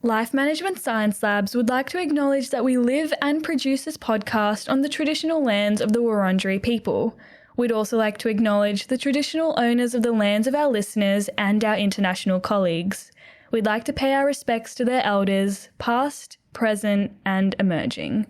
Life Management Science Labs would like to acknowledge that we live and produce this podcast on the traditional lands of the Wurundjeri people. We'd also like to acknowledge the traditional owners of the lands of our listeners and our international colleagues. We'd like to pay our respects to their elders, past, present, and emerging.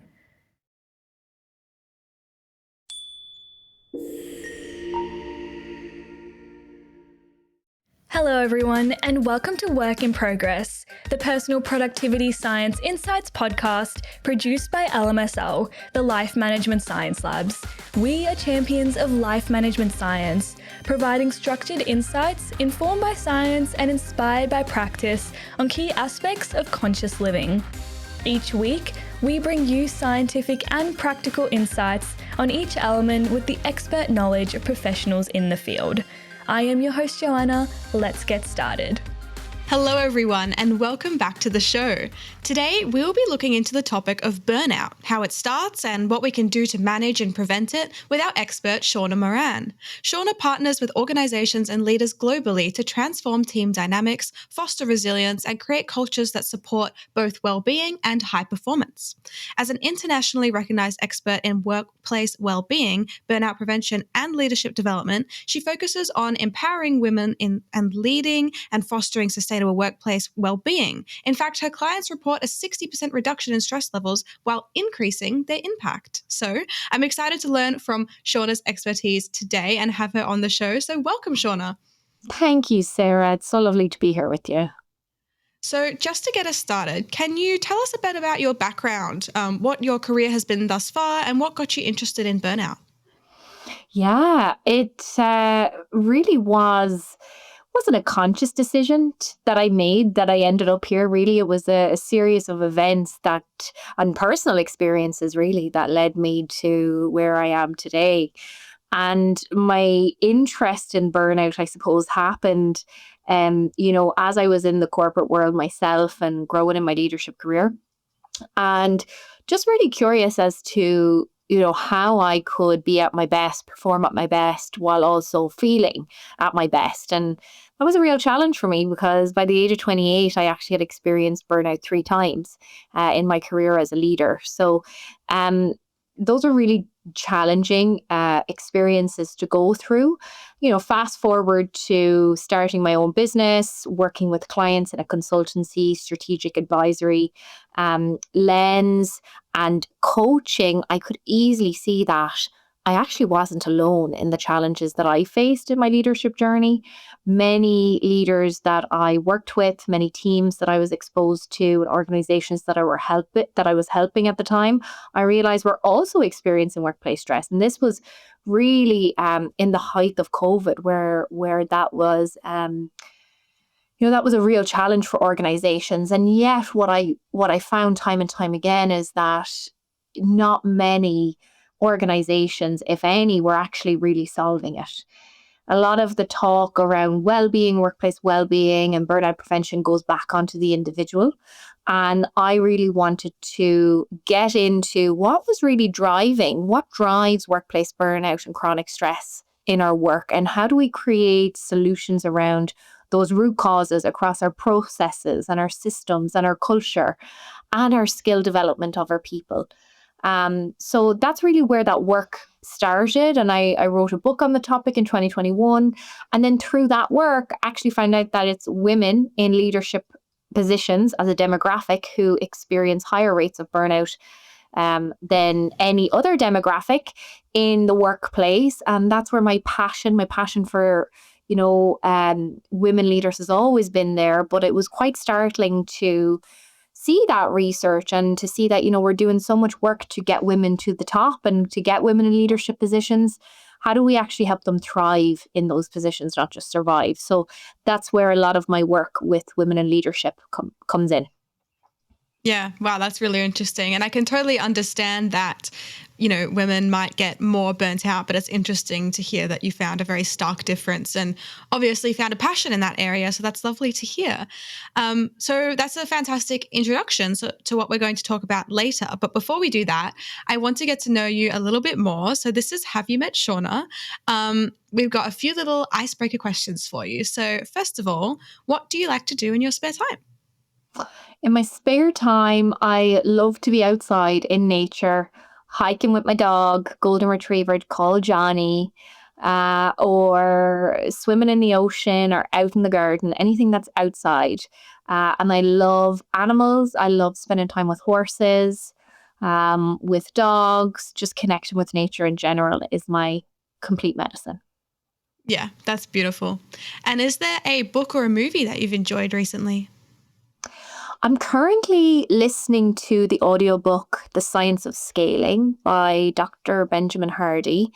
Hello everyone, and welcome to Work in Progress, the Personal Productivity Science Insights podcast produced by LMSL, the Life Management Science Labs. We are champions of life management science, providing structured insights informed by science and inspired by practice on key aspects of conscious living. Each week, we bring you scientific and practical insights on each element with the expert knowledge of professionals in the field. I am your host, Joanna. Let's get started. Hello, everyone, and welcome back to the show. Today, we'll be looking into the topic of burnout, how it starts and what we can do to manage and prevent it with our expert, Shauna Moran. Shauna partners with organizations and leaders globally to transform team dynamics, foster resilience, and create cultures that support both well-being and high performance. As an internationally recognized expert in workplace well-being, burnout prevention, and leadership development, she focuses on empowering women and leading and fostering sustainable workplace well-being. In fact, her clients report a 60% reduction in stress levels while increasing their impact. So I'm excited to learn from Shauna's expertise today and have her on the show. So welcome, Shauna. Thank you, Sarah. It's so lovely to be here with you. So just to get us started, can you tell us a bit about your background, what your career has been thus far, and what got you interested in burnout? Yeah, it really wasn't a conscious decision that I made that I ended up here. Really, it was a series of events and personal experiences really that led me to where I am today. And my interest in burnout, I suppose, happened, as I was in the corporate world myself and growing in my leadership career, and just really curious as to how I could be at my best, perform at my best while also feeling at my best. And that was a real challenge for me because by the age of 28, I actually had experienced burnout 3 times in my career as a leader. So those are really challenging experiences to go through. Fast forward to starting my own business, working with clients in a consultancy, strategic advisory lens, and coaching. I could easily see that I actually wasn't alone in the challenges that I faced in my leadership journey. Many leaders that I worked with, many teams that I was exposed to, and organizations that I was helping at the time, I realized were also experiencing workplace stress. And this was really in the height of COVID, where that was that was a real challenge for organizations. And yet what I found time and time again is that not many organizations, if any, were actually really solving it. A lot of the talk around well-being, workplace well-being, and burnout prevention goes back onto the individual. And I really wanted to get into what drives workplace burnout and chronic stress in our work, and how do we create solutions around those root causes across our processes and our systems and our culture and our skill development of our people. So that's really where that work started. And I wrote a book on the topic in 2021. And then through that work, actually found out that it's women in leadership positions as a demographic who experience higher rates of burnout than any other demographic in the workplace. And that's where my passion for women leaders has always been there. But it was quite startling to see that research and to see that, we're doing so much work to get women to the top and to get women in leadership positions. How do we actually help them thrive in those positions, not just survive? So that's where a lot of my work with women in leadership comes in. Yeah, wow, that's really interesting. And I can totally understand that, women might get more burnt out, but it's interesting to hear that you found a very stark difference and obviously found a passion in that area. So that's lovely to hear. So that's a fantastic introduction to what we're going to talk about later. But before we do that, I want to get to know you a little bit more. So this is Have You Met Shauna? We've got a few little icebreaker questions for you. So first of all, what do you like to do in your spare time? In my spare time, I love to be outside in nature, hiking with my dog, golden retriever called Johnny, or swimming in the ocean or out in the garden, anything that's outside. And I love animals. I love spending time with horses, with dogs, just connecting with nature in general is my complete medicine. Yeah, that's beautiful. And is there a book or a movie that you've enjoyed recently? I'm currently listening to the audiobook The Science of Scaling by Dr. Benjamin Hardy,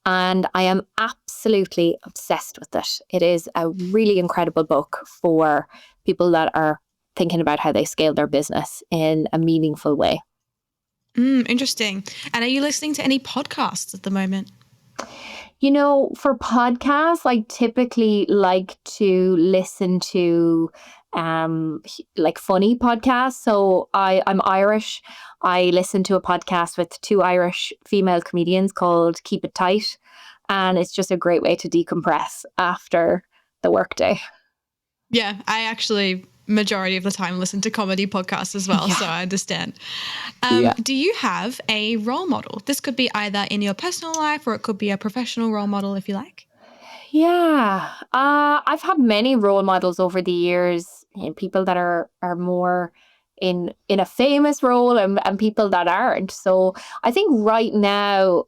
and I am absolutely obsessed with it. It is a really incredible book for people that are thinking about how they scale their business in a meaningful way. Interesting. And are you listening to any podcasts at the moment? For podcasts, I typically like to listen to like funny podcasts. So I'm Irish. I listen to a podcast with two Irish female comedians called Keep It Tight. And it's just a great way to decompress after the workday. Yeah, I actually majority of the time listen to comedy podcasts as well, so I understand. Do you have a role model? This could be either in your personal life or it could be a professional role model if you like. Yeah. I've had many role models over the years, people that are more in a famous role and people that aren't. So I think right now,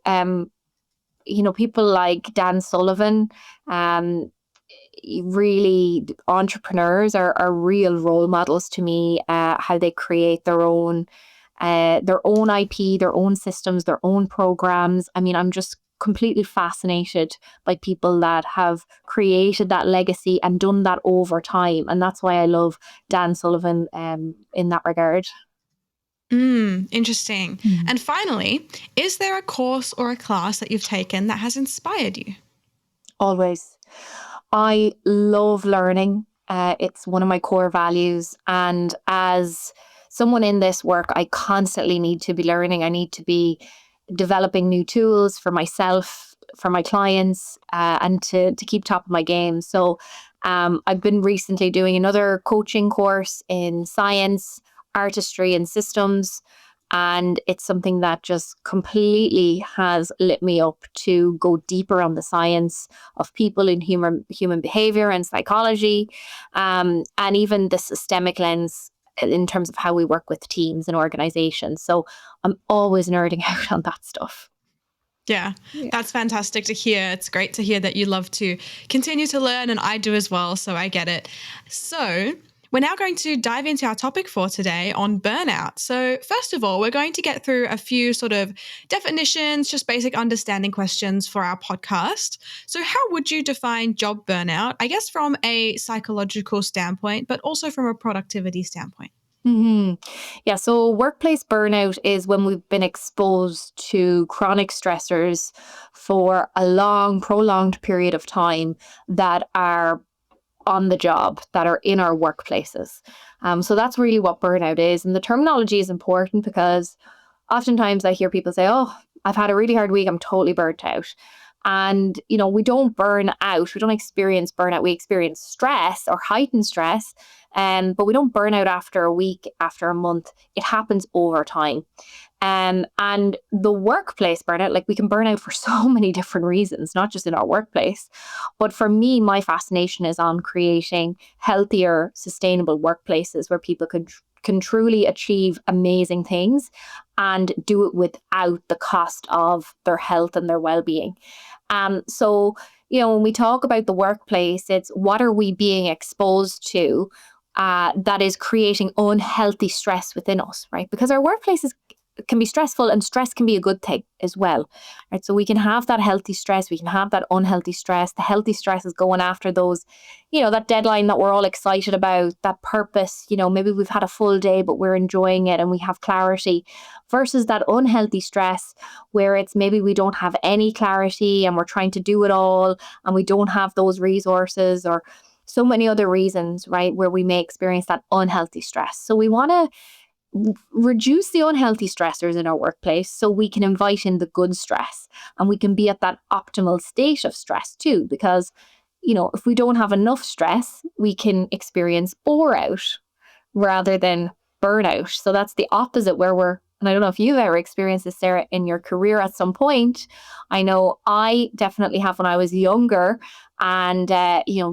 people like Dan Sullivan, um, really entrepreneurs are real role models to me, how they create their own IP, their own systems, their own programs. I mean, I'm just completely fascinated by people that have created that legacy and done that over time. And that's why I love Dan Sullivan in that regard. Interesting. And finally, is there a course or a class that you've taken that has inspired you? Always. I love learning. It's one of my core values. And as someone in this work, I constantly need to be learning. I need to be developing new tools for myself, for my clients, and to keep top of my game. So I've been recently doing another coaching course in science, artistry, and systems. And it's something that just completely has lit me up to go deeper on the science of people in human behavior and psychology, and even the systemic lens in terms of how we work with teams and organizations. So I'm always nerding out on that stuff. Yeah, that's fantastic to hear. It's great to hear that you love to continue to learn, and I do as well, so I get it. So we're now going to dive into our topic for today on burnout. So first of all, we're going to get through a few sort of definitions, just basic understanding questions for our podcast. So how would you define job burnout, I guess from a psychological standpoint, but also from a productivity standpoint? Yeah, so workplace burnout is when we've been exposed to chronic stressors for a long, prolonged period of time that are on the job, that are in our workplaces. So that's really what burnout is. And the terminology is important because oftentimes I hear people say, oh, I've had a really hard week, I'm totally burnt out. And, we don't burn out, we don't experience burnout, we experience stress or heightened stress. But we don't burn out after a week, after a month. It happens over time. And the workplace burnout, like we can burn out for so many different reasons, not just in our workplace. But for me, my fascination is on creating healthier, sustainable workplaces where people can truly achieve amazing things and do it without the cost of their health and their well-being. So, when we talk about the workplace, it's what are we being exposed to that is creating unhealthy stress within us, right? Because our workplaces can be stressful and stress can be a good thing as well, right? So we can have that healthy stress, we can have that unhealthy stress. The healthy stress is going after those, that deadline that we're all excited about, that purpose, maybe we've had a full day, but we're enjoying it and we have clarity, versus that unhealthy stress where it's maybe we don't have any clarity and we're trying to do it all and we don't have those resources or so many other reasons, right, where we may experience that unhealthy stress. So we want to reduce the unhealthy stressors in our workplace so we can invite in the good stress and we can be at that optimal state of stress too. Because, if we don't have enough stress, we can experience bore out, rather than burnout. So that's the opposite and I don't know if you've ever experienced this, Sarah, in your career at some point. I know I definitely have when I was younger, and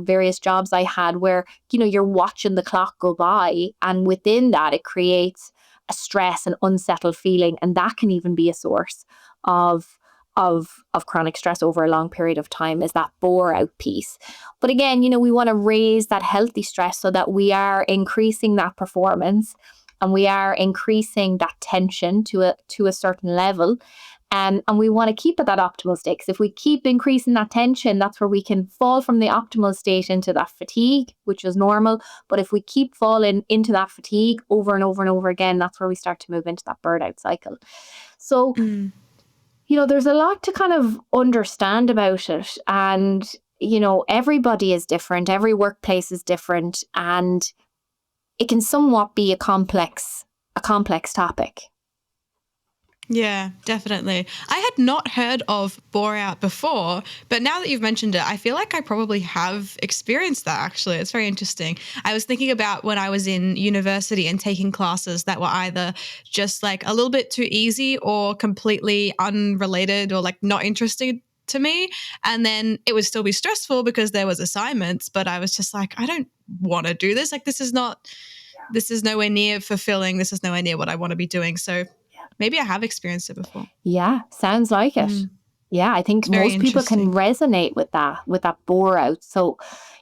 various jobs I had where you're watching the clock go by, and within that it creates a stress and unsettled feeling, and that can even be a source of chronic stress over a long period of time, is that bore out piece. But again, we want to raise that healthy stress so that we are increasing that performance and we are increasing that tension to a certain level. And we want to keep at that optimal state. 'Cause if we keep increasing that tension, that's where we can fall from the optimal state into that fatigue, which is normal. But if we keep falling into that fatigue over and over and over again, that's where we start to move into that burnout cycle. So, there's a lot to kind of understand about it. And, everybody is different. Every workplace is different. And it can somewhat be a complex topic. Yeah, definitely. I had not heard of bore out before, but now that you've mentioned it, I feel like I probably have experienced that actually. It's very interesting. I was thinking about when I was in university and taking classes that were either just like a little bit too easy or completely unrelated or like not interesting to me. And then it would still be stressful because there was assignments, but I was just like, I don't want to do this. Like this is nowhere near fulfilling. This is nowhere near what I want to be doing. So maybe I have experienced it before. Yeah, sounds like it. Yeah, I think most people can resonate with that bore out. So,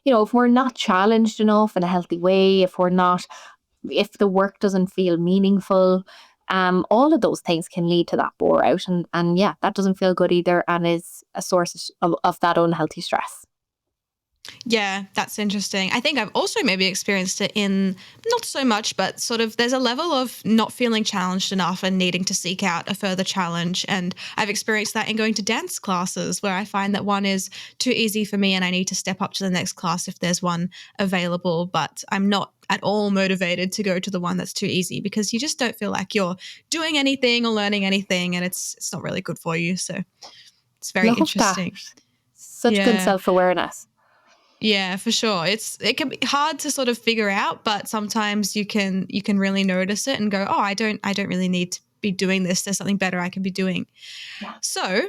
if we're not challenged enough in a healthy way, if the work doesn't feel meaningful, all of those things can lead to that bore out. And yeah, that doesn't feel good either and is a source of that unhealthy stress. Yeah, that's interesting. I think I've also maybe experienced it in not so much, but sort of there's a level of not feeling challenged enough and needing to seek out a further challenge. And I've experienced that in going to dance classes where I find that one is too easy for me and I need to step up to the next class if there's one available, but I'm not at all motivated to go to the one that's too easy because you just don't feel like you're doing anything or learning anything and it's not really good for you. So it's very interesting. That. Such good self-awareness. Yeah, for sure. It can be hard to sort of figure out, but sometimes you can really notice it and go, oh, I don't really need to be doing this. There's something better I can be doing. Yeah. So,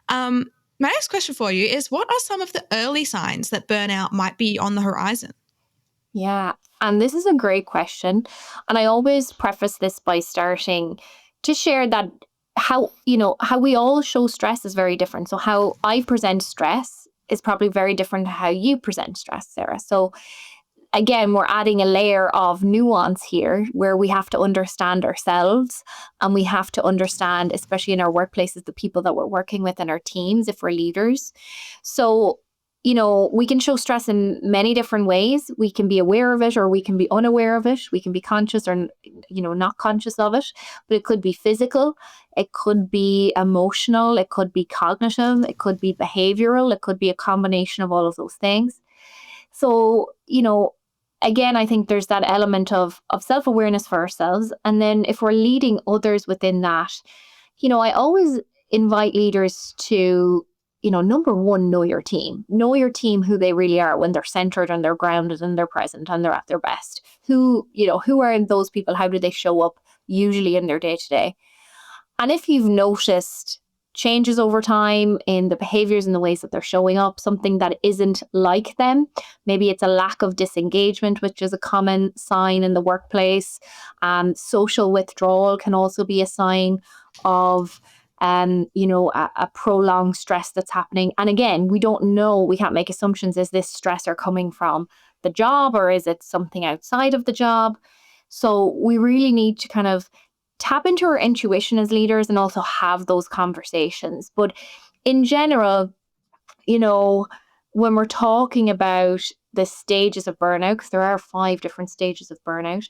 my next question for you is, what are some of the early signs that burnout might be on the horizon? Yeah, and this is a great question. And I always preface this by starting to share that how we all show stress is very different. So how I present stress is probably very different to how you present stress, Sarah. So again, we're adding a layer of nuance here where we have to understand ourselves and we have to understand, especially in our workplaces, the people that we're working with in our teams, if we're leaders. So, we can show stress in many different ways. We can be aware of it or we can be unaware of it. We can be conscious or, not conscious of it, but it could be physical. It could be emotional. It could be cognitive. It could be behavioral. It could be a combination of all of those things. So, again, I think there's that element of self-awareness for ourselves. And then if we're leading others within that, I always invite leaders to, number one, know your team, who they really are when they're centered and they're grounded and they're present and they're at their best. Who are those people? How do they show up usually in their day to day? And if you've noticed changes over time in the behaviors and the ways that they're showing up, something that isn't like them. Maybe it's a lack of disengagement, which is a common sign in the workplace. Social withdrawal can also be a sign of a prolonged stress that's happening. And again, we don't know, we can't make assumptions. Is this stressor coming from the job or is it something outside of the job? So we really need to kind of tap into our intuition as leaders and also have those conversations. But in general, when we're talking about the stages of burnout, because there are 5 different stages of burnout,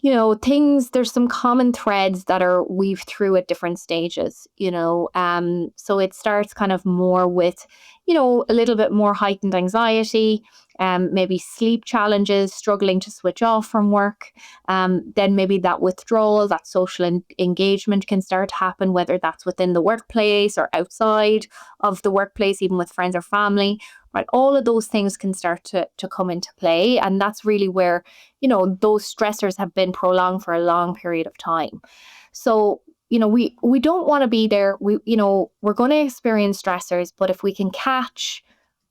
there's some common threads that are weaved through at different stages, so it starts kind of more with, a little bit more heightened anxiety, maybe sleep challenges, struggling to switch off from work. Then maybe that withdrawal, that social engagement can start to happen, whether that's within the workplace or outside of the workplace, even with friends or family. right? All of those things can start to come into play. And that's really where, those stressors have been prolonged for a long period of time. So, we don't want to be there. We're going to experience stressors, but if we can catch,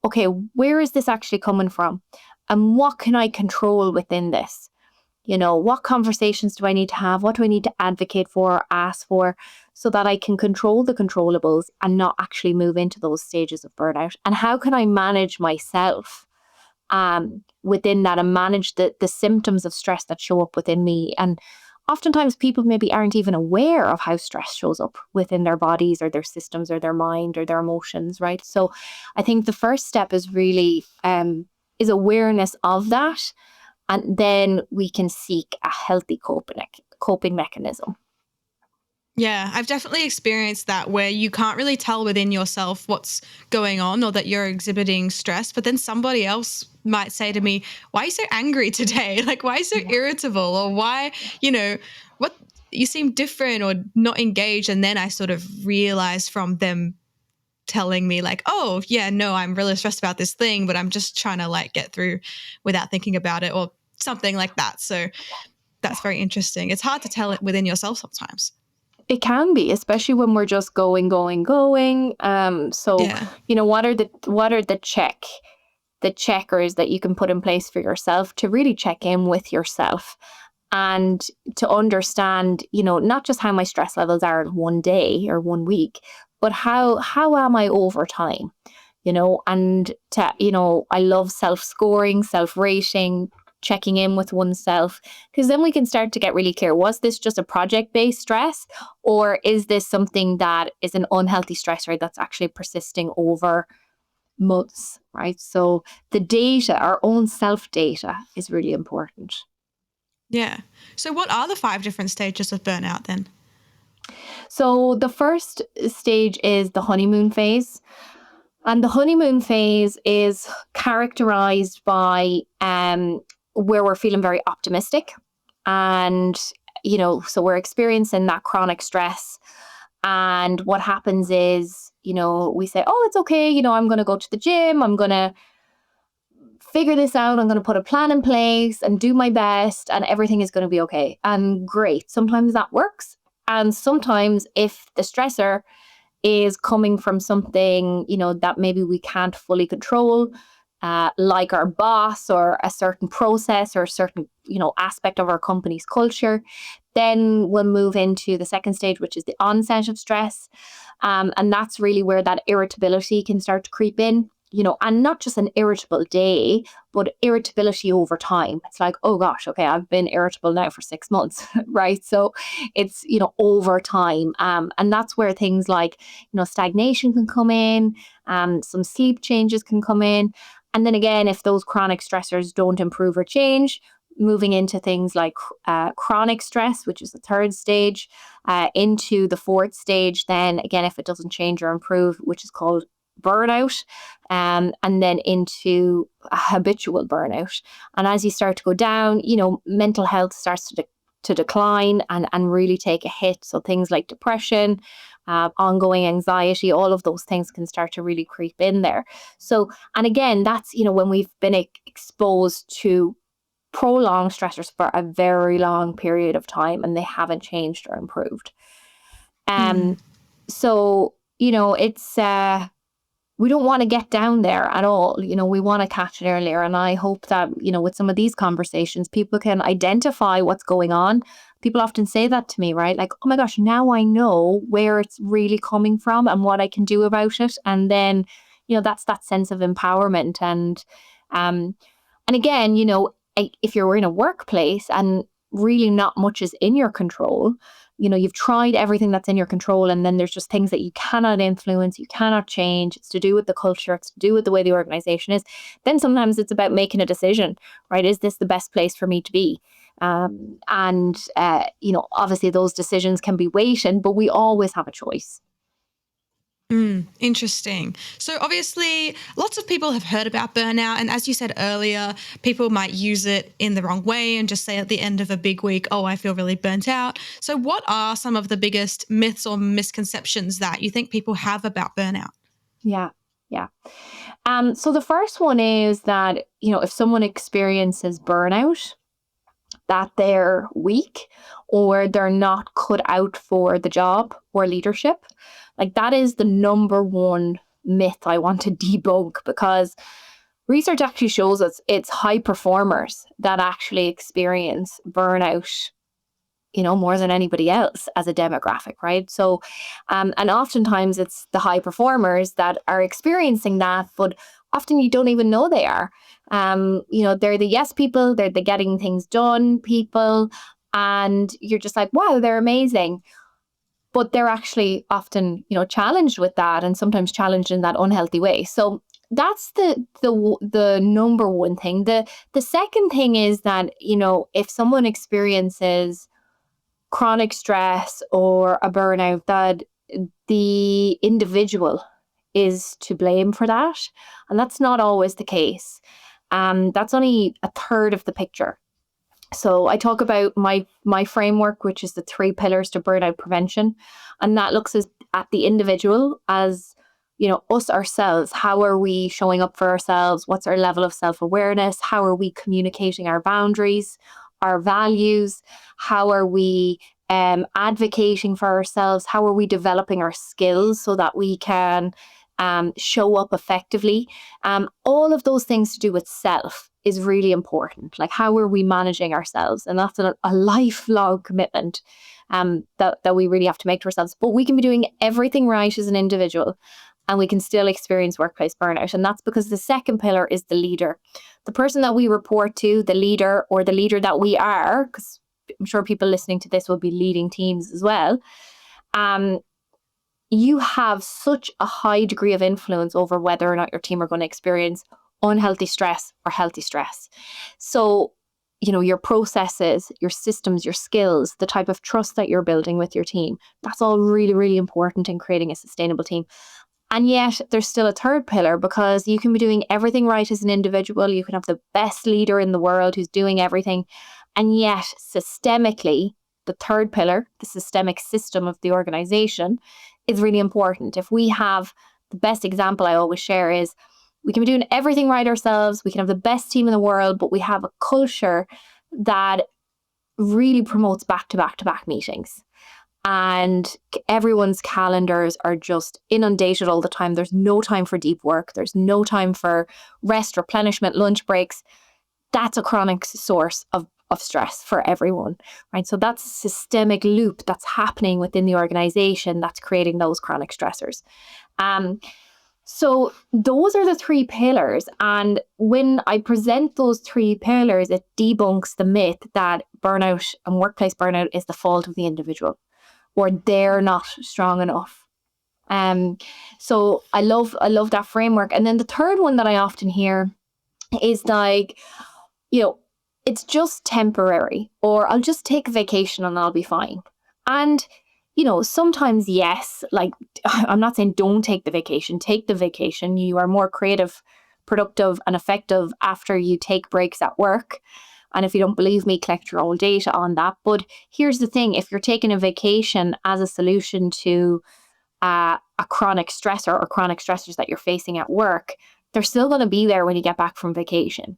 okay, where is this actually coming from? And what can I control within this? What conversations do I need to have? What do I need to advocate for or ask for so that I can control the controllables and not actually move into those stages of burnout? And how can I manage myself within that and manage the symptoms of stress that show up within me? And oftentimes people maybe aren't even aware of how stress shows up within their bodies or their systems or their mind or their emotions, right? So I think the first step is really is awareness of that. And then we can seek a healthy coping mechanism. Yeah, I've definitely experienced that where you can't really tell within yourself what's going on or that you're exhibiting stress, but then somebody else might say to me, why are you so angry today? Like, why are you so irritable? Or why, what, you seem different or not engaged. And then I sort of realize from them telling me like, oh yeah, no, I'm really stressed about this thing, but I'm just trying to like get through without thinking about it or something like that. So that's very interesting. It's hard to tell it within yourself sometimes. It can be, especially when we're just going. So, Yeah. what are the checkers that you can put in place for yourself to really check in with yourself and to understand, not just how my stress levels are in one day or 1 week, but how am I over time? And I love self-scoring, self-rating, checking in with oneself, because then we can start to get really clear. Was this just a project-based stress, or is this something that is an unhealthy stressor that's actually persisting over months, right? So the data, our own self-data, is really important. Yeah. So what are the 5 different stages of burnout then? So the first stage is the honeymoon phase. And the honeymoon phase is characterized by where we're feeling very optimistic. And, so we're experiencing that chronic stress. And what happens is, we say, oh, it's okay. I'm going to go to the gym. I'm going to figure this out. I'm going to put a plan in place and do my best, and everything is going to be okay. And great. Sometimes that works. And sometimes if the stressor is coming from something, that maybe we can't fully control, like our boss or a certain process or a certain, aspect of our company's culture, then we'll move into the second stage, which is the onset of stress. And that's really where that irritability can start to creep in. And not just an irritable day, but irritability over time. It's like, oh gosh, okay, I've been irritable now for 6 months, right? So it's, over time. And that's where things like, stagnation can come in, some sleep changes can come in. And then again, if those chronic stressors don't improve or change, moving into things like chronic stress, which is the third stage, into the fourth stage, then again, if it doesn't change or improve, which is called burnout, and then into a habitual burnout. And as you start to go down, mental health starts to decline and really take a hit. So things like depression, ongoing anxiety, all of those things can start to really creep in there. So, and again, that's, when we've been exposed to prolonged stressors for a very long period of time and they haven't changed or improved. So, it's we don't want to get down there at all. We want to catch it earlier. And I hope that, with some of these conversations, people can identify what's going on. People often say that to me, right? Like, oh my gosh, now I know where it's really coming from and what I can do about it. And then, that's that sense of empowerment. And again, if you're in a workplace and really not much is in your control, you've tried everything that's in your control, and then there's just things that you cannot influence, you cannot change. It's to do with the culture, it's to do with the way the organization is. Then sometimes it's about making a decision, right? Is this the best place for me to be? Obviously those decisions can be weighted, but we always have a choice. Interesting. So obviously lots of people have heard about burnout. And as you said earlier, people might use it in the wrong way and just say at the end of a big week, oh, I feel really burnt out. So what are some of the biggest myths or misconceptions that you think people have about burnout? Yeah. Yeah. So the first one is that, if someone experiences burnout, that they're weak or they're not cut out for the job or leadership. Like, that is the number one myth I want to debunk, because research actually shows us it's high performers that actually experience burnout, more than anybody else as a demographic, right? So, and oftentimes it's the high performers that are experiencing that, but often you don't even know they are. They're the yes people, they're the getting things done people, and you're just like, wow, they're amazing. But they're actually often, challenged with that, and sometimes challenged in that unhealthy way. So that's the number one thing. The second thing is that, if someone experiences chronic stress or a burnout, that the individual is to blame for that. And that's not always the case. That's only a third of the picture. So I talk about my framework, which is the 3 pillars to burnout prevention. And that looks at the individual as, us ourselves. How are we showing up for ourselves? What's our level of self-awareness? How are we communicating our boundaries, our values? How are we advocating for ourselves? How are we developing our skills so that we can show up effectively? All of those things to do with self is really important. Like, how are we managing ourselves? And that's a lifelong commitment that we really have to make to ourselves. But we can be doing everything right as an individual, and we can still experience workplace burnout. And that's because the second pillar is the leader. The person that we report to, the leader, or the leader that we are, because I'm sure people listening to this will be leading teams as well. You have such a high degree of influence over whether or not your team are going to experience unhealthy stress or healthy stress. So, your processes, your systems, your skills, the type of trust that you're building with your team, that's all really, really important in creating a sustainable team. And yet there's still a third pillar, because you can be doing everything right as an individual. You can have the best leader in the world who's doing everything. And yet systemically, the third pillar, the systemic system of the organization, is really important. If we have, the best example I always share is, we can be doing everything right ourselves. We can have the best team in the world, but we have a culture that really promotes back-to-back meetings. And everyone's calendars are just inundated all the time. There's no time for deep work. There's no time for rest, replenishment, lunch breaks. That's a chronic source of stress for everyone, right? So that's a systemic loop that's happening within the organization that's creating those chronic stressors. So those are the 3 pillars. And when I present those 3 pillars, it debunks the myth that burnout and workplace burnout is the fault of the individual, or they're not strong enough. So I love that framework. And then the third one that I often hear is like, it's just temporary, or I'll just take a vacation and I'll be fine. And, sometimes, yes, like, I'm not saying don't take the vacation, take the vacation. You are more creative, productive and effective after you take breaks at work. And if you don't believe me, collect your own data on that. But here's the thing, if you're taking a vacation as a solution to a chronic stressor or chronic stressors that you're facing at work, they're still going to be there when you get back from vacation.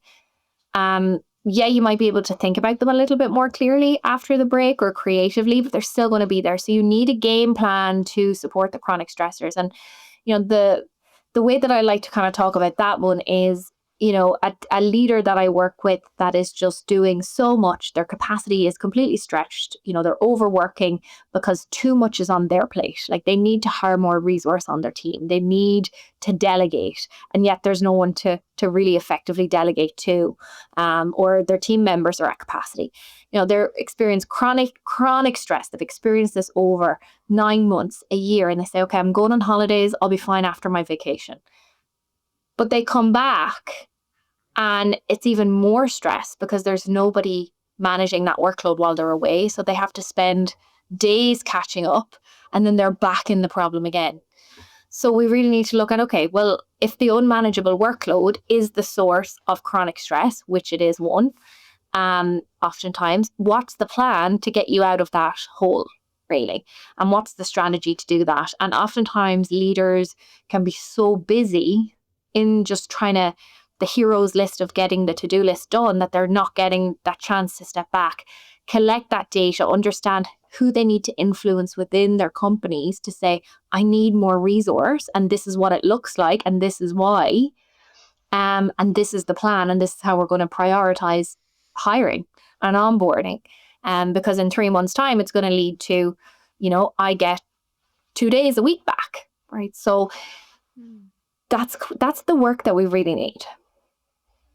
Yeah, you might be able to think about them a little bit more clearly after the break or creatively, but they're still going to be there. So you need a game plan to support the chronic stressors. And, the way that I like to kind of talk about that one is, a leader that I work with that is just doing so much, their capacity is completely stretched, they're overworking because too much is on their plate. Like, they need to hire more resource on their team. They need to delegate, and yet there's no one to really effectively delegate to, or their team members are at capacity. They're experiencing chronic stress. They've experienced this over 9 months, a year, and they say, okay, I'm going on holidays. I'll be fine after my vacation. But they come back and it's even more stress because there's nobody managing that workload while they're away. So they have to spend days catching up, and then they're back in the problem again. So we really need to look at, okay, well, if the unmanageable workload is the source of chronic stress, which it is one, oftentimes, what's the plan to get you out of that hole, really? And what's the strategy to do that? And oftentimes leaders can be so busy in just trying to, the heroes list of getting the to-do list done, that they're not getting that chance to step back, collect that data, understand who they need to influence within their companies to say, I need more resource, and this is what it looks like, and this is why, and this is the plan, and this is how we're going to prioritize hiring and onboarding. Because in 3 months' time, it's going to lead to, I get 2 days a week back, right? So that's the work that we really need.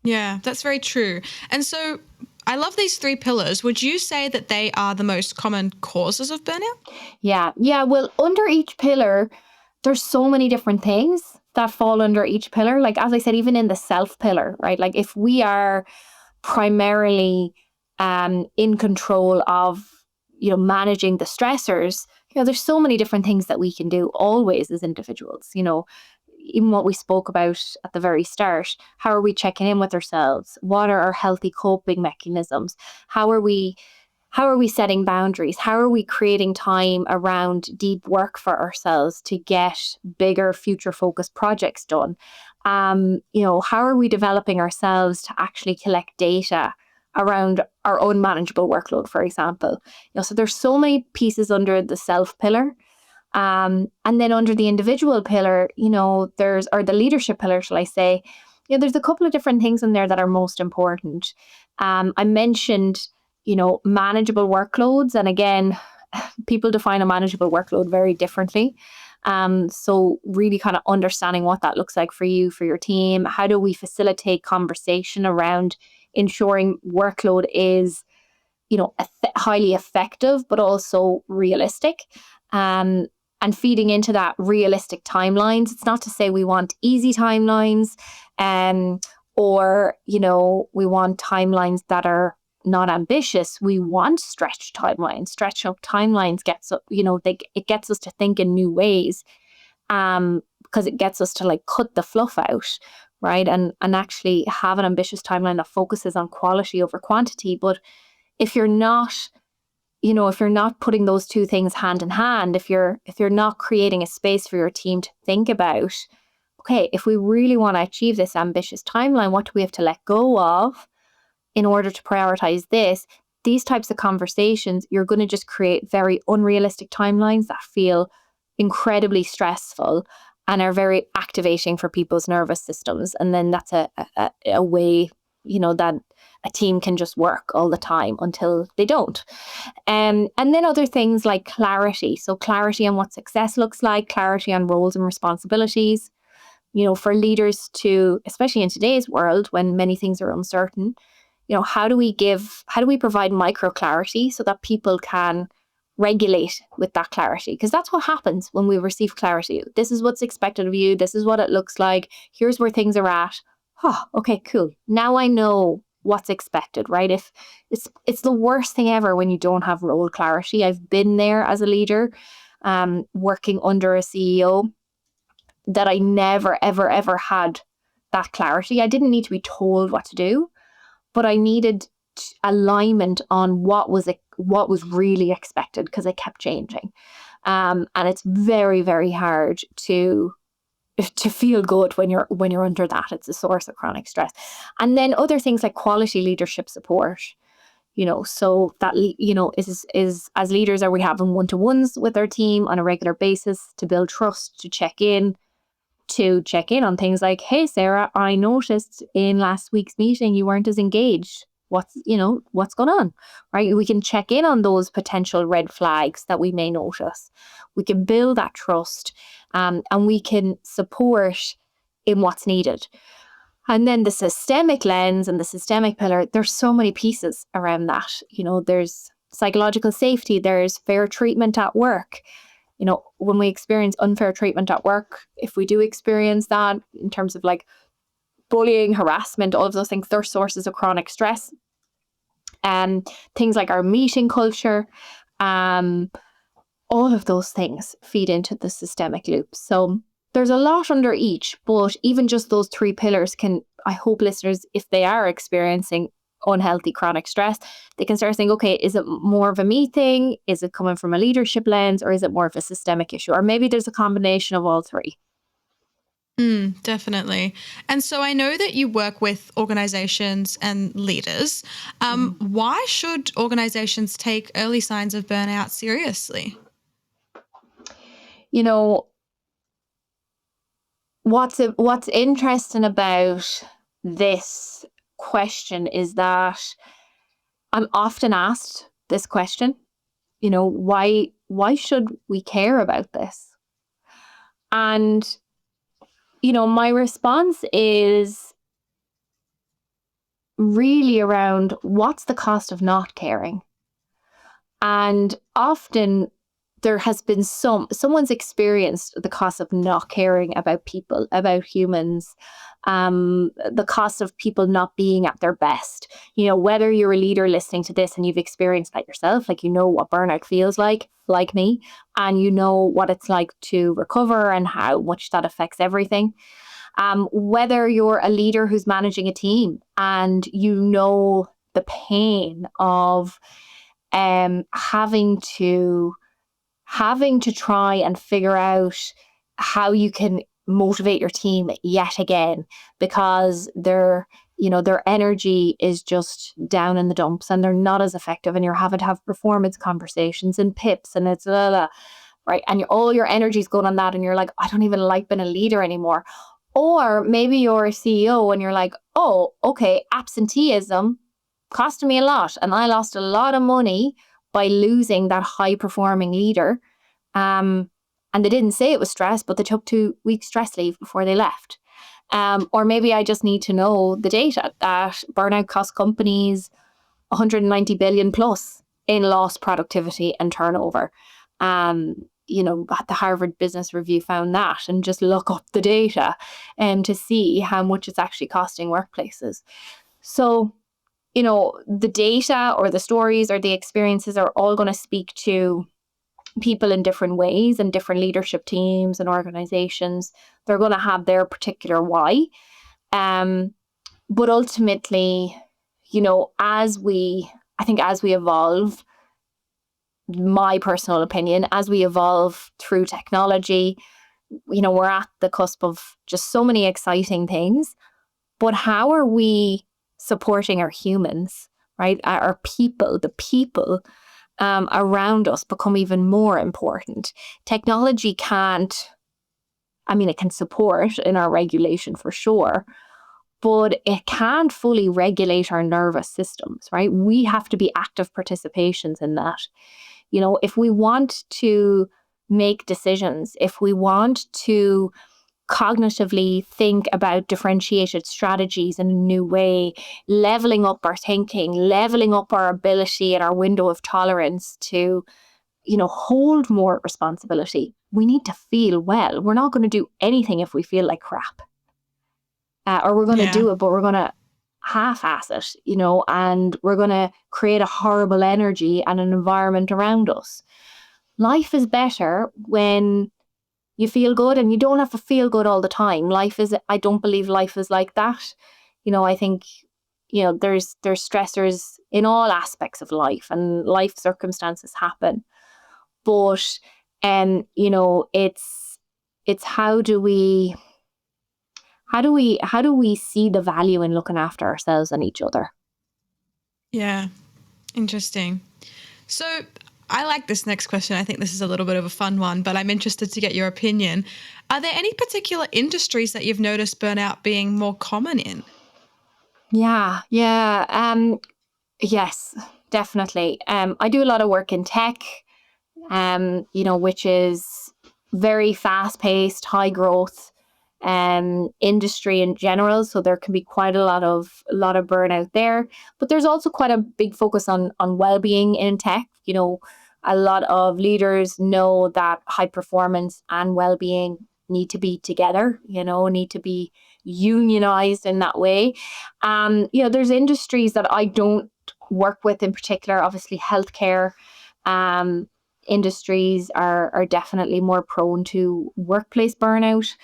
Yeah, that's very true. And so I love these 3 pillars. Would you say that they are the most common causes of burnout? Yeah. Well, under each pillar, there's so many different things that fall under each pillar. Like, as I said, even in the self pillar, right? Like, if we are primarily in control of, managing the stressors, there's so many different things that we can do always as individuals, even what we spoke about at the very start. How are we checking in with ourselves? What are our healthy coping mechanisms? How are we setting boundaries? How are we creating time around deep work for ourselves to get bigger future focused projects done? How are we developing ourselves to actually collect data around our own manageable workload, for example? So there's so many pieces under the self pillar. And then under the individual pillar, or the leadership pillar, shall I say, there's a couple of different things in there that are most important. I mentioned, manageable workloads. And again, people define a manageable workload very differently. So really kind of understanding what that looks like for you, for your team. How do we facilitate conversation around ensuring workload is, highly effective, but also realistic? And feeding into that realistic timelines. It's not to say we want easy timelines, or, we want timelines that are not ambitious. We want stretched timelines. Stretch up timelines it gets us to think in new ways, because it gets us to like cut the fluff out, right? And actually have an ambitious timeline that focuses on quality over quantity. But if you're not putting those two things hand in hand, if you're not creating a space for your team to think about, okay, if we really want to achieve this ambitious timeline, what do we have to let go of in order to prioritize this? These types of conversations, you're going to just create very unrealistic timelines that feel incredibly stressful and are very activating for people's nervous systems. And then that's a way, that a team can just work all the time until they don't. And then other things like clarity. So clarity on what success looks like, clarity on roles and responsibilities, for leaders to, especially in today's world when many things are uncertain, how do we provide micro clarity so that people can regulate with that clarity? Because that's what happens when we receive clarity. This is what's expected of you. This is what it looks like. Here's where things are at. Oh, okay, cool. Now I know what's expected, right? If it's the worst thing ever when you don't have role clarity. I've been there as a leader, working under a CEO, that I never, ever, ever had that clarity. I didn't need to be told what to do, but I needed alignment on what was really expected, because it kept changing. And it's very, very hard to feel good when you're under that. It's a source of chronic stress. And then other things like quality leadership support, so that, is as leaders, are we having one-to-ones with our team on a regular basis to build trust, to check in on things like, hey, Sarah, I noticed in last week's meeting you weren't as engaged. What's going on, right? We can check in on those potential red flags that we may notice. We can build that trust, and we can support in what's needed. And then the systemic lens and the systemic pillar, there's so many pieces around that. There's psychological safety, there's fair treatment at work. When we experience unfair treatment at work, if we do experience that in terms of like bullying, harassment, all of those things, they're sources of chronic stress. Things like our meeting culture, all of those things feed into the systemic loop. So there's a lot under each, but even just those 3 pillars can, I hope listeners, if they are experiencing unhealthy chronic stress, they can start saying, okay, is it more of a me thing? Is it coming from a leadership lens, or is it more of a systemic issue? Or maybe there's a combination of all three. Definitely. And so I know that you work with organizations and leaders. Why should organizations take early signs of burnout seriously? You know, what's interesting about this question is that I'm often asked this question, why should we care about this? And my response is really around what's the cost of not caring? And often there has been someone's experienced the cost of not caring about people, about humans, the cost of people not being at their best. Whether you're a leader listening to this and you've experienced that yourself, like what burnout feels like me, and what it's like to recover and how much that affects everything. Whether you're a leader who's managing a team and the pain of having to try and figure out how you can motivate your team yet again, because their energy is just down in the dumps and they're not as effective, and you're having to have performance conversations and pips, and it's right, and all your energy is going on that, and you're like, I don't even like being a leader anymore. Or maybe you're a CEO and you're like, oh, okay, absenteeism costed me a lot, and I lost a lot of money by losing that high-performing leader. And they didn't say it was stress, but they took 2 weeks stress leave before they left. Or maybe I just need to know the data that burnout costs companies 190 billion plus in lost productivity and turnover. The Harvard Business Review found that, and just look up the data to see how much it's actually costing workplaces. So, the data or the stories or the experiences are all going to speak to people in different ways, and different leadership teams and organizations. They're going to have their particular why. But ultimately, as we evolve, my personal opinion, as we evolve through technology, we're at the cusp of just so many exciting things. But how are we supporting our humans, right? Our people, the people around us become even more important. Technology it can support in our regulation for sure, but it can't fully regulate our nervous systems, right? We have to be active participants in that. If we want to make decisions, if we want to cognitively think about differentiated strategies in a new way, leveling up our thinking, leveling up our ability and our window of tolerance to, hold more responsibility, we need to feel well. We're not going to do anything if we feel like crap. Or we're going to do it, but we're going to half-ass it, and we're going to create a horrible energy and an environment around us. Life is better when you feel good, and you don't have to feel good all the time. I don't believe life is like that. I think, there's stressors in all aspects of life, and life circumstances happen. But, it's how do we see the value in looking after ourselves and each other? Yeah, interesting. So I like this next question. I think this is a little bit of a fun one, but I'm interested to get your opinion. Are there any particular industries that you've noticed burnout being more common in? Yeah. Yes, definitely. I do a lot of work in tech, which is very fast-paced, high growth industry in general. So there can be quite a lot of burnout there. But there's also quite a big focus on well-being in tech. A lot of leaders know that high performance and well-being need to be together, need to be unionized in that way. There's industries that I don't work with in particular. Obviously, healthcare industries are definitely more prone to workplace burnout.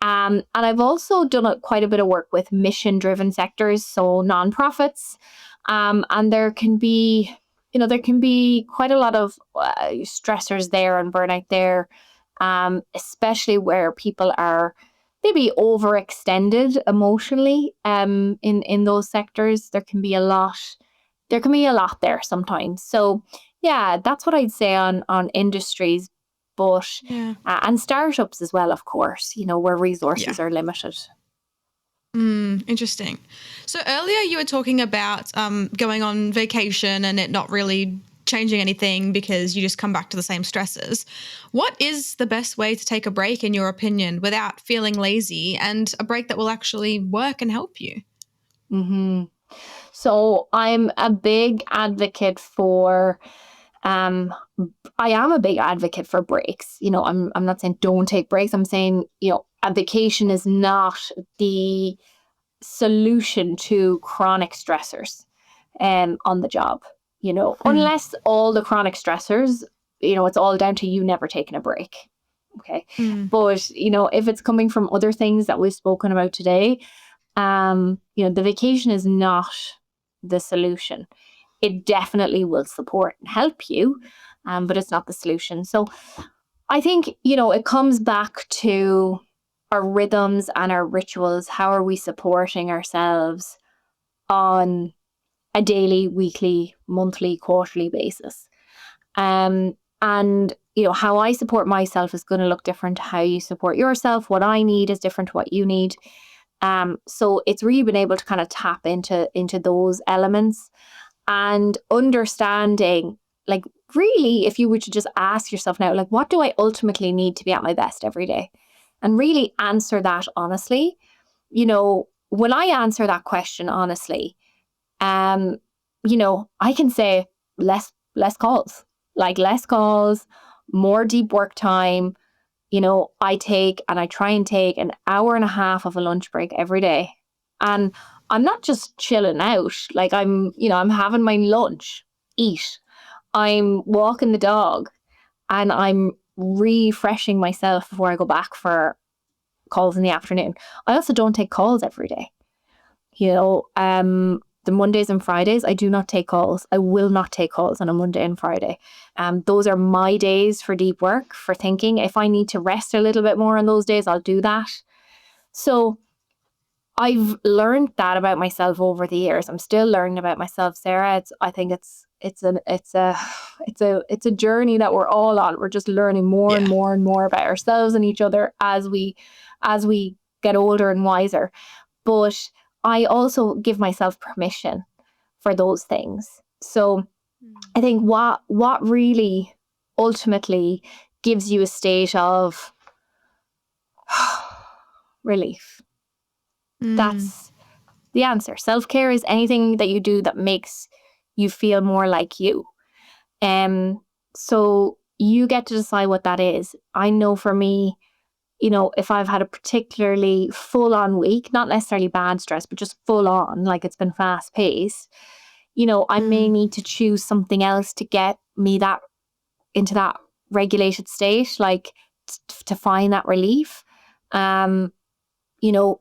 And I've also done quite a bit of work with mission-driven sectors, so nonprofits, And there can be, there can be quite a lot of stressors there and burnout there, especially where people are maybe overextended emotionally. In those sectors, there can be a lot. There can be a lot there sometimes. So yeah, that's what I'd say on industries, but Yeah. and startups as well, of course. Where resources are limited. Interesting. So earlier you were talking about going on vacation and it not really changing anything because you just come back to the same stresses. What is the best way to take a break, in your opinion, without feeling lazy, and a break that will actually work and help you? Mm-hmm. So I'm a big advocate for I am a big advocate for breaks. I'm not saying don't take breaks. I'm saying, a vacation is not the solution to chronic stressors on the job, unless all the chronic stressors, it's all down to you never taking a break. Okay. But, if it's coming from other things that we've spoken about today, the vacation is not the solution. It definitely will support and help you, but it's not the solution. So I think, it comes back to our rhythms and our rituals. How are we supporting ourselves on a daily, weekly, monthly, quarterly basis? And, how I support myself is going to look different to how you support yourself. What I need is different to what you need. So it's really been able to kind of tap into those elements and understanding, like, really, if you were to just ask yourself now, like, what do I ultimately need to be at my best every day? And really answer that honestly. When I answer that question honestly, I can say less calls, like less calls, more deep work time. I try and take an hour and a half of a lunch break every day. And I'm not just chilling out. Like I'm having my lunch, eat. I'm walking the dog and I'm refreshing myself before I go back for calls in the afternoon. I also don't take calls every day. The Mondays and Fridays, I do not take calls. I will not take calls on a Monday and Friday. Those are my days for deep work, for thinking. If I need to rest a little bit more on those days, I'll do that. So I've learned that about myself over the years. I'm still learning about myself, Sarah. I think it's a journey that we're all on. We're just learning more and more and more about ourselves and each other as we get older and wiser. But I also give myself permission for those things. So I think what really ultimately gives you a state of relief. That's the answer. Self-care is anything that you do that makes you feel more like you. So you get to decide what that is. I know for me, if I've had a particularly full-on week, not necessarily bad stress, but just full on, like it's been fast-paced, I may need to choose something else to get me into that regulated state, like to find that relief,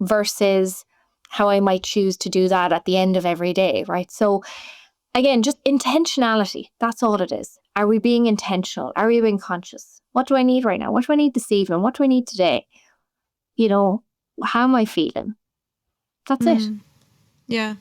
versus how I might choose to do that at the end of every day, right? So again, just intentionality. That's all it is. Are we being intentional? Are we being conscious? What do I need right now? What do I need this evening? What do I need today? How am I feeling? That's it. Yeah.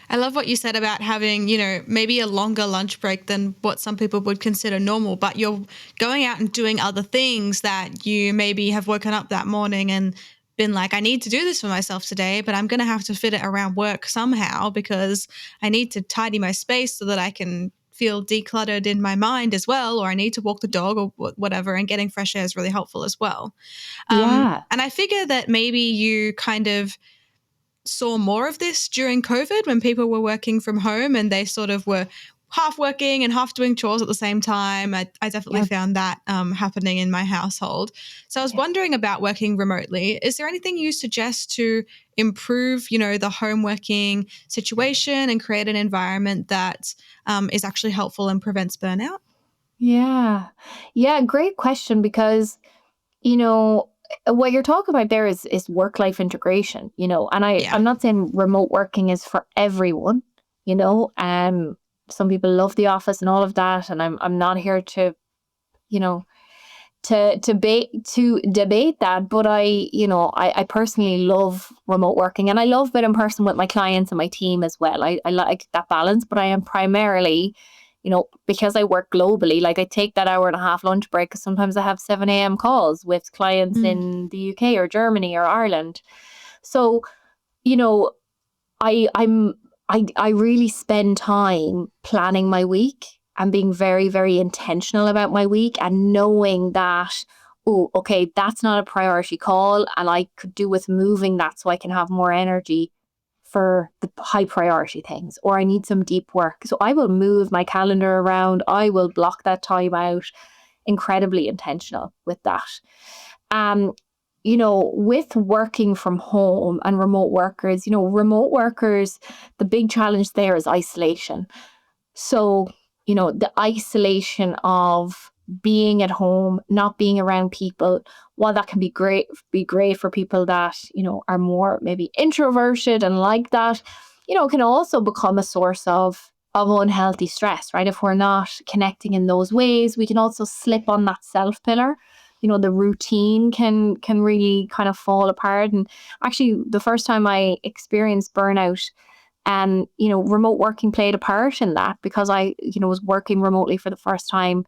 I love what you said about having, maybe a longer lunch break than what some people would consider normal, but you're going out and doing other things that you maybe have woken up that morning and been like, I need to do this for myself today, but I'm going to have to fit it around work somehow because I need to tidy my space so that I can feel decluttered in my mind as well, or I need to walk the dog or whatever, and getting fresh air is really helpful as well. Yeah. And I figure that maybe you kind of saw more of this during COVID when people were working from home and they sort of were half working and half doing chores at the same time. I definitely found that happening in my household. So I was wondering about working remotely. Is there anything you suggest to improve, the home working situation and create an environment that is actually helpful and prevents burnout? Yeah. Yeah. Great question, because, what you're talking about there is work-life integration, and I'm not saying remote working is for everyone. Some people love the office and all of that, and I'm not here to, you know, to debate that, but I personally love remote working, and I love being in person with my clients and my team as well. I like that balance, but I am primarily, because I work globally, like I take that hour and a half lunch break because sometimes I have 7 a.m. calls with clients in the UK or Germany or Ireland. So, you know, I really spend time planning my week and being very, very intentional about my week, and knowing that, oh, okay, that's not a priority call, and I could do with moving that so I can have more energy for the high priority things, or I need some deep work. So I will move my calendar around. I will block that time out. Incredibly intentional with that. With working from home and remote workers, the big challenge there is isolation. So, the isolation of being at home, not being around people, while that can be great for people that, are more maybe introverted and like that, can also become a source of unhealthy stress, right? If we're not connecting in those ways, we can also slip on that self pillar. The routine can really kind of fall apart. And actually, the first time I experienced burnout, and, remote working played a part in that, because I, was working remotely for the first time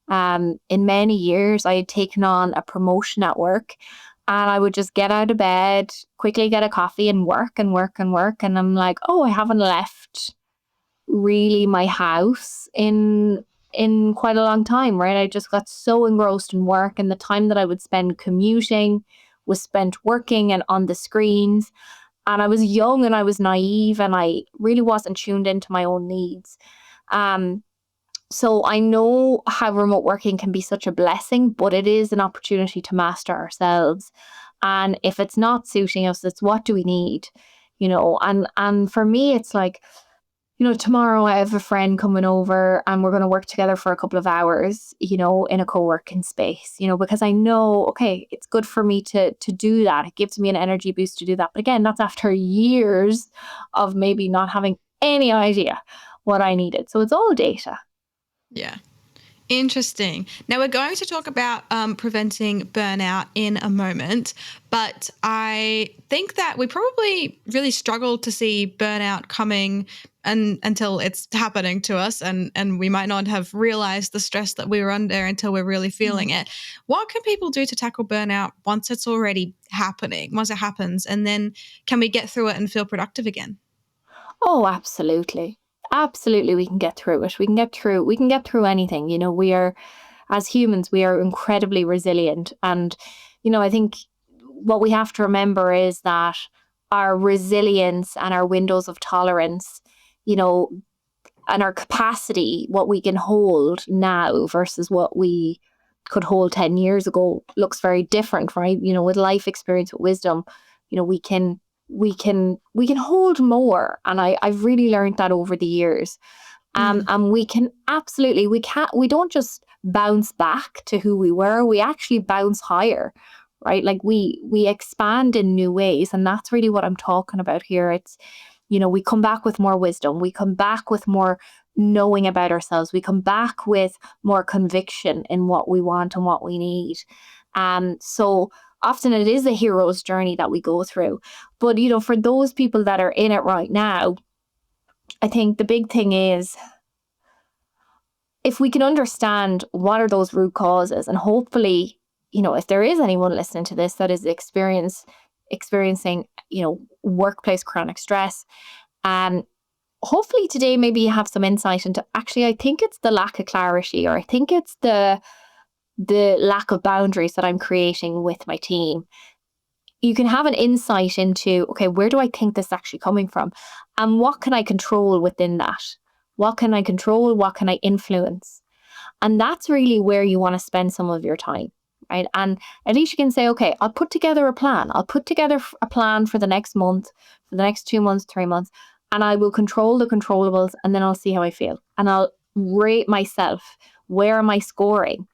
in many years. I had taken on a promotion at work, and I would just get out of bed, quickly get a coffee and work and work and work. And I'm like, oh, I haven't left really my house in quite a long time, right? I just got so engrossed in work, and the time that I would spend commuting was spent working and on the screens. And I was young and I was naive, and I really wasn't tuned into my own needs. So I know how remote working can be such a blessing, but it is an opportunity to master ourselves. And if it's not suiting us, it's what do we need? And for me, it's like, tomorrow I have a friend coming over and we're going to work together for a couple of hours, in a co-working space, because I know, okay, it's good for me to do that. It gives me an energy boost to do that. But again, that's after years of maybe not having any idea what I needed. So it's all data. Yeah. Interesting. Now we're going to talk about preventing burnout in a moment, but I think that we probably really struggle to see burnout coming until it's happening to us, and we might not have realized the stress that we were under until we're really feeling it. What can people do to tackle burnout once it's already happening, once it happens, and then can we get through it and feel productive again? Oh, absolutely. Absolutely, we can get through it. We can get through anything. We are, as humans, we are incredibly resilient. And, I think what we have to remember is that our resilience and our windows of tolerance, and our capacity, what we can hold now versus what we could hold 10 years ago, looks very different, right? With life experience, with wisdom, we can hold more. And I've really learned that over the years. And we can absolutely, we don't just bounce back to who we were, we actually bounce higher, right? Like we expand in new ways. And that's really what I'm talking about here. It's, we come back with more wisdom. We come back with more knowing about ourselves. We come back with more conviction in what we want and what we need. So often it is a hero's journey that we go through. But, for those people that are in it right now, I think the big thing is, if we can understand what are those root causes, and hopefully, if there is anyone listening to this that is experiencing, workplace chronic stress, and hopefully today maybe you have some insight into, actually, I think it's the lack of clarity, or I think it's the lack of boundaries that I'm creating with my team. You can have an insight into, okay, where do I think this is actually coming from? And what can I control within that? What can I control? What can I influence? And that's really where you want to spend some of your time, right? And at least you can say, okay, I'll put together a plan. I'll put together a plan for the next month, for the next 2 months, 3 months, and I will control the controllables, and then I'll see how I feel. And I'll rate myself. Where am I scoring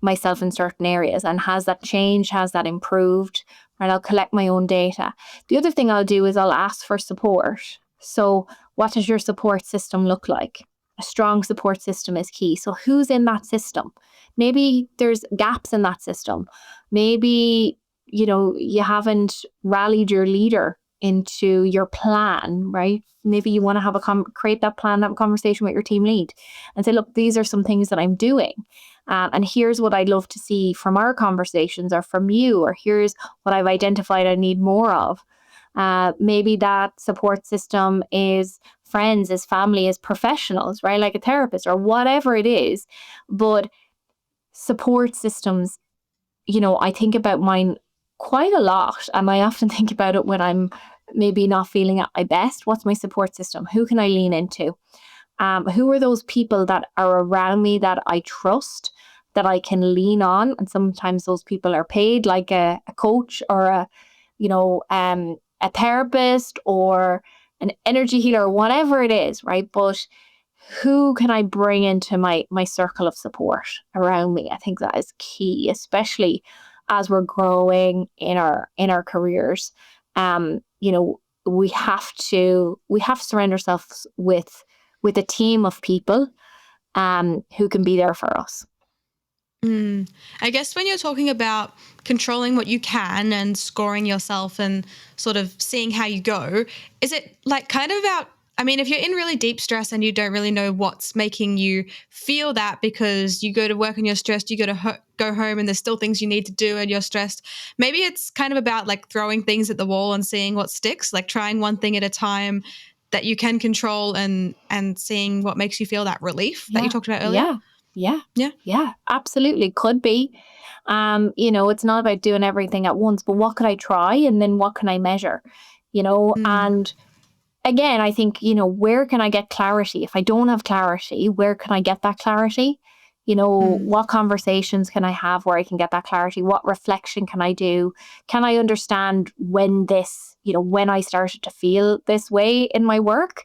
myself in certain areas? And has that changed? Has that improved? Right? I'll collect my own data. The other thing I'll do is I'll ask for support. So what does your support system look like? A strong support system is key. So who's in that system? Maybe there's gaps in that system. Maybe, you haven't rallied your leader into your plan, right? Maybe you want to have create that plan, have a conversation with your team lead and say, look, these are some things that I'm doing. And here's what I'd love to see from our conversations or from you, or here's what I've identified I need more of. Maybe that support system is friends, is family, is professionals, right? Like a therapist or whatever it is. But support systems, I think about mine quite a lot. And I often think about it when I'm maybe not feeling at my best. What's my support system? Who can I lean into? Who are those people that are around me that I trust, that I can lean on? And sometimes those people are paid, like a coach or a therapist or an energy healer or whatever it is, right? But who can I bring into my circle of support around me? I think that is key, especially as we're growing in our careers. We have to surround ourselves with a team of people who can be there for us. I guess when you're talking about controlling what you can and scoring yourself and sort of seeing how you go, is it like kind of about, if you're in really deep stress and you don't really know what's making you feel that because you go to work and you're stressed, you go home and there's still things you need to do and you're stressed, maybe it's kind of about like throwing things at the wall and seeing what sticks, like trying one thing at a time that you can control and seeing what makes you feel that relief that you talked about earlier. Yeah, absolutely. Could be. It's not about doing everything at once, but what could I try? And then what can I measure? And again, I think, where can I get clarity? If I don't have clarity, where can I get that clarity? What conversations can I have where I can get that clarity? What reflection can I do? Can I understand when when I started to feel this way in my work?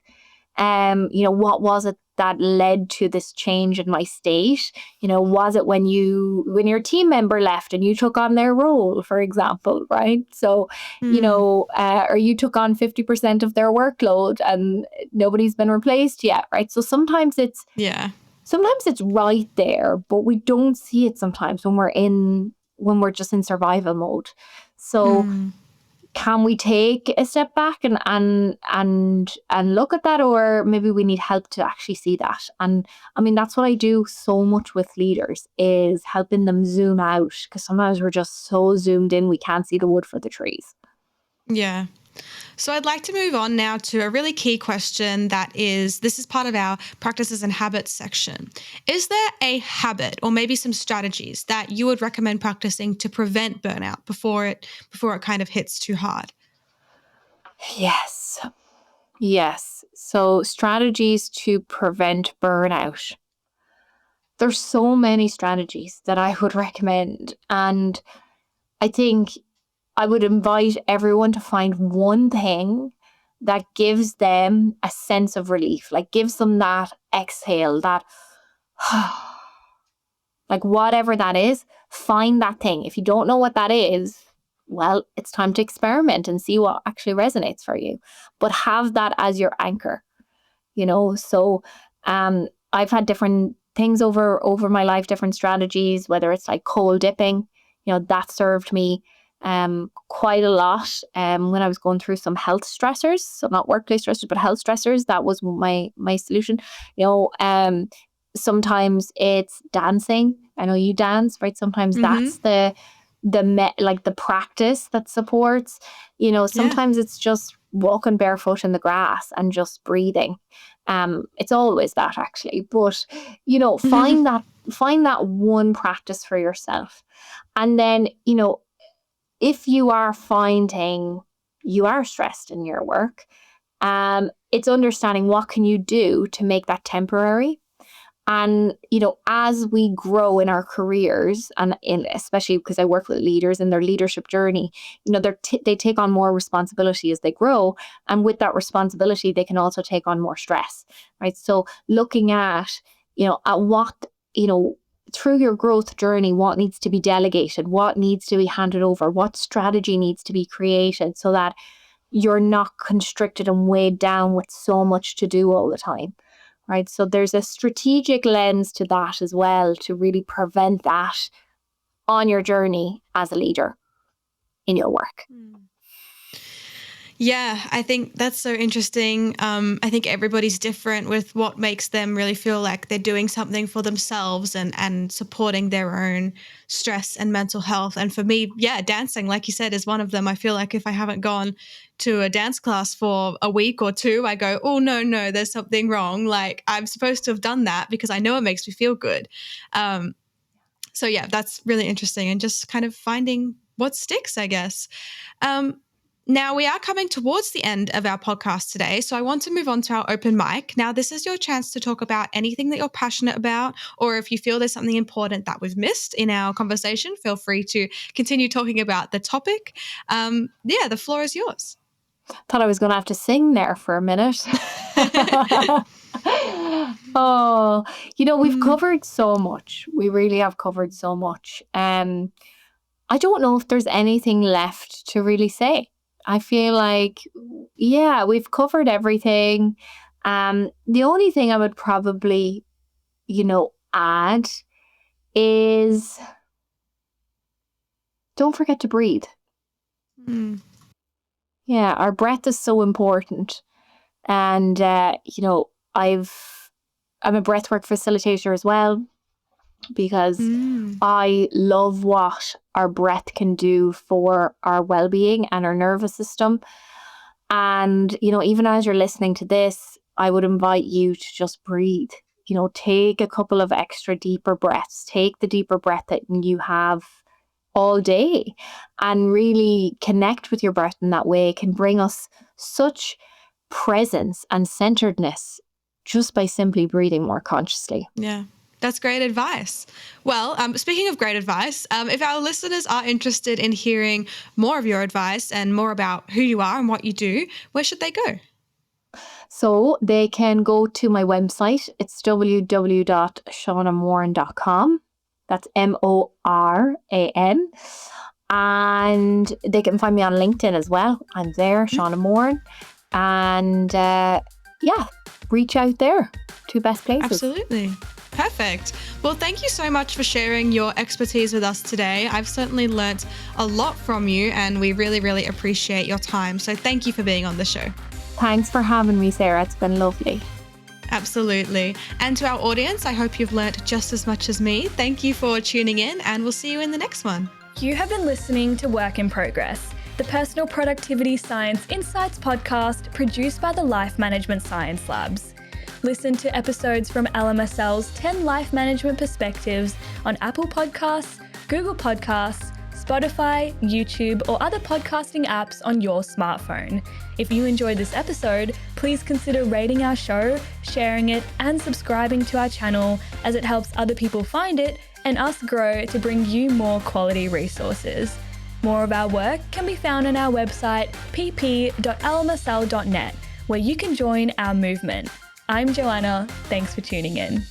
What was it that led to this change in my state? Was it when your team member left and you took on their role, for example, right? So, or you took on 50% of their workload and nobody's been replaced yet, right? So sometimes it's right there, but we don't see it sometimes when we're just in survival mode. So can we take a step back and look at that, or maybe we need help to actually see that? And that's what I do so much with leaders, is helping them zoom out, because sometimes we're just so zoomed in we can't see the wood for the trees. Yeah. So I'd like to move on now to a really key question this is part of our practices and habits section. Is there a habit or maybe some strategies that you would recommend practicing to prevent burnout before it kind of hits too hard? Yes. So strategies to prevent burnout. There's so many strategies that I would recommend. And I think I would invite everyone to find one thing that gives them a sense of relief, like gives them that exhale, that like whatever that is, find that thing. If you don't know what that is, well, it's time to experiment and see what actually resonates for you. But have that as your anchor, So I've had different things over my life, different strategies, whether it's like cold dipping, that served me quite a lot when I was going through some health stressors. So not workplace stressors, but health stressors. That was my solution. Sometimes it's dancing. I know you dance, right? Sometimes that's the practice that supports. Sometimes it's just walking barefoot in the grass and just breathing. It's always that, actually, but find that one practice for yourself. And then if you are finding you are stressed in your work, it's understanding what can you do to make that temporary. And, as we grow in our careers, and especially because I work with leaders in their leadership journey, they take on more responsibility as they grow. And with that responsibility, they can also take on more stress, right? So looking at what, through your growth journey, what needs to be delegated, what needs to be handed over, what strategy needs to be created so that you're not constricted and weighed down with so much to do all the time, right? So there's a strategic lens to that as well, to really prevent that on your journey as a leader in your work. Yeah, I think that's so interesting. I think everybody's different with what makes them really feel like they're doing something for themselves and supporting their own stress and mental health. And for me, yeah, dancing, like you said, is one of them. I feel like if I haven't gone to a dance class for a week or two, I go, oh, no, there's something wrong. Like I'm supposed to have done that because I know it makes me feel good. So yeah, that's really interesting, and just kind of finding what sticks, I guess. Now, we are coming towards the end of our podcast today, so I want to move on to our open mic. Now, this is your chance to talk about anything that you're passionate about, or if you feel there's something important that we've missed in our conversation, feel free to continue talking about the topic. Yeah, the floor is yours. Thought I was going to have to sing there for a minute. Oh, we've covered so much. We really have covered so much. I don't know if there's anything left to really say. I feel like, yeah, we've covered everything. The only thing I would probably, add is don't forget to breathe. Yeah, our breath is so important. And, I'm a breathwork facilitator as well, because I love what our breath can do for our well-being and our nervous system. And, even as you're listening to this, I would invite you to just breathe. Take a couple of extra deeper breaths. Take the deeper breath that you have all day and really connect with your breath in that way. It can bring us such presence and centeredness just by simply breathing more consciously. Yeah. That's great advice. Well, speaking of great advice, if our listeners are interested in hearing more of your advice and more about who you are and what you do, where should they go? So they can go to my website. It's www.shaunamoran.com. That's Moran. And they can find me on LinkedIn as well. I'm there, Shauna Moran. And reach out there. Two best places. Absolutely. Perfect. Well, thank you so much for sharing your expertise with us today. I've certainly learnt a lot from you, and we really, really appreciate your time. So thank you for being on the show. Thanks for having me, Sarah. It's been lovely. Absolutely. And to our audience, I hope you've learnt just as much as me. Thank you for tuning in, and we'll see you in the next one. You have been listening to Work in Progress, the Personal Productivity Science Insights podcast produced by the Life Management Science Labs. Listen to episodes from LMSL's 10 Life Management Perspectives on Apple Podcasts, Google Podcasts, Spotify, YouTube, or other podcasting apps on your smartphone. If you enjoyed this episode, please consider rating our show, sharing it, and subscribing to our channel, as it helps other people find it and us grow to bring you more quality resources. More of our work can be found on our website, pp.lmsl.net, where you can join our movement. I'm Joanna. Thanks for tuning in.